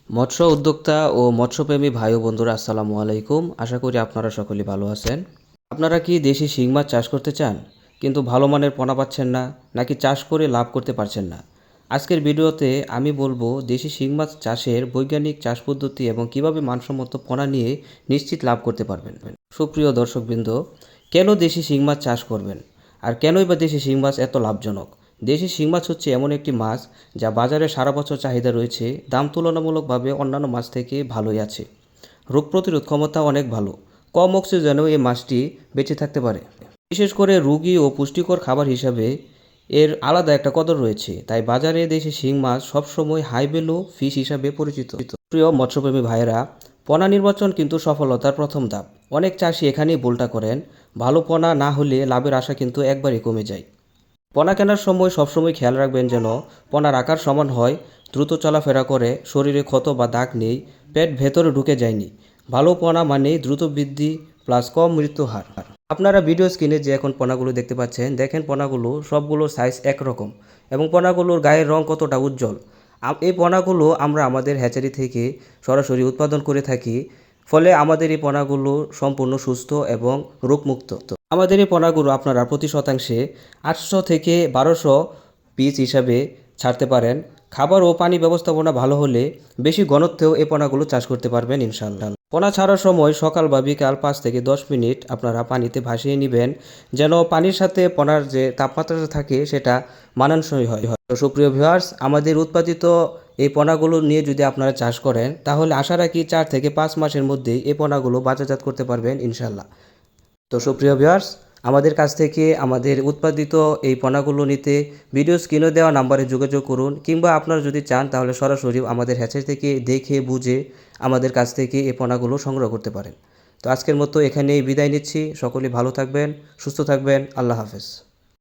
মৎস্য উদ্যোক্তা ও মৎস্যপ্রেমী ভাই ও বন্ধুরা আসসালামু আলাইকুম। আশা করি আপনারা সকলেই ভালো আছেন। আপনারা কি দেশি শিং মাছ চাষ করতে চান কিন্তু ভালো মানের পোনা পাচ্ছেন না, নাকি চাষ করে লাভ করতে পারছেন না? আজকের ভিডিওতে আমি বলবো দেশি শিং মাছ চাষের বৈজ্ঞানিক চাষ পদ্ধতি এবং কিভাবে মানসম্মত পোনা নিয়ে নিশ্চিত লাভ করতে পারবেন। সুপ্রিয় দর্শকবৃন্দ, কেন দেশি শিং মাছ চাষ করবেন আর কেনই বা দেশি শিং মাছ এত লাভজনক? দেশি শিং মাছ হচ্ছে এমন একটি মাছ যা বাজারে সারা বছর চাহিদা রয়েছে, দাম তুলনামূলকভাবে অন্যান্য মাছ থেকে ভালোই আছে। রোগ প্রতিরোধ ক্ষমতা অনেক ভালো, কম অক্সিজেনেও এই মাছটি বেঁচে থাকতে পারে। বিশেষ করে রুগী ও পুষ্টিকর খাবার হিসাবে এর আলাদা একটা কদর রয়েছে, তাই বাজারে দেশি শিং মাছ সবসময় হাই ভ্যালু ফিশ হিসাবে পরিচিত। প্রিয় মৎস্যপ্রেমী ভাইয়েরা, পোনা নির্বাচন কিন্তু সফলতার প্রথম ধাপ। অনেক চাষি এখানেই ভুলটা করেন, ভালো পোনা না হলে লাভের আশা কিন্তু একবারই কমে যায়। পোনা কেনার সময় সবসময় খেয়াল রাখবেন যেন পোনার আকার সমান হয়, দ্রুত চলাফেরা করে, শরীরে ক্ষত বা দাগ নেই, পেট ভেতরে ঢুকে যায়নি। ভালো পোনা মানেই দ্রুত বৃদ্ধি প্লাস কম মৃত্যু হার। আপনারা ভিডিও স্ক্রিনে যে এখন পোনাগুলো দেখতে পাচ্ছেন, দেখেন পোনাগুলো সবগুলোর সাইজ একরকম এবং পোনাগুলোর গায়ের রং কতটা উজ্জ্বল। এই পোনাগুলো আমরা আমাদের হ্যাচারি থেকে সরাসরি উৎপাদন করে থাকি, ফলে আমাদের এই পোনাগুলো সম্পূর্ণ সুস্থ এবং রোগমুক্ত। আমাদের এই পোনাগুলো আপনারা প্রতি শতাংশে 800 থেকে 1200 পিস হিসাবে ছাড়তে পারেন। খাবার ও পানি ব্যবস্থাপনা ভালো হলে বেশি ঘনত্বেও এই পোনাগুলো চাষ করতে পারবেন ইনশাআল্লাহ। পোনা ছাড়ার সময় সকাল বা বিকাল 5 থেকে 10 মিনিট আপনারা পানিতে ভাসিয়ে নেবেন, যেন পানির সাথে পোনার যে তাপমাত্রাটা থাকে সেটা মানানসই হয়। তো সুপ্রিয় ভিউয়ার্স, আমাদের উৎপাদিত এই পোনাগুলো নিয়ে যদি আপনারা চাষ করেন, তাহলে আশা রাখি 4 থেকে 5 মাসের মধ্যেই এই পোনাগুলো বাজারজাত করতে পারবেন ইনশাআল্লাহ। তো সুপ্রিয় ভিউয়ার্স, আমাদের কাছ থেকে আমাদের উৎপাদিত এই পণ্যগুলো নিতে ভিডিও স্ক্রিনে দেওয়া নাম্বারে যোগাযোগ করুন, কিংবা আপনারা যদি চান তাহলে সরাসরি আমাদের হ্যাচারি থেকে দেখে বুঝে আমাদের কাছ থেকে এই পণ্যগুলো সংগ্রহ করতে পারেন। তো আজকের মতো এখানেই বিদায় নিচ্ছি। সকলেই ভালো থাকবেন, সুস্থ থাকবেন। আল্লাহ হাফেজ।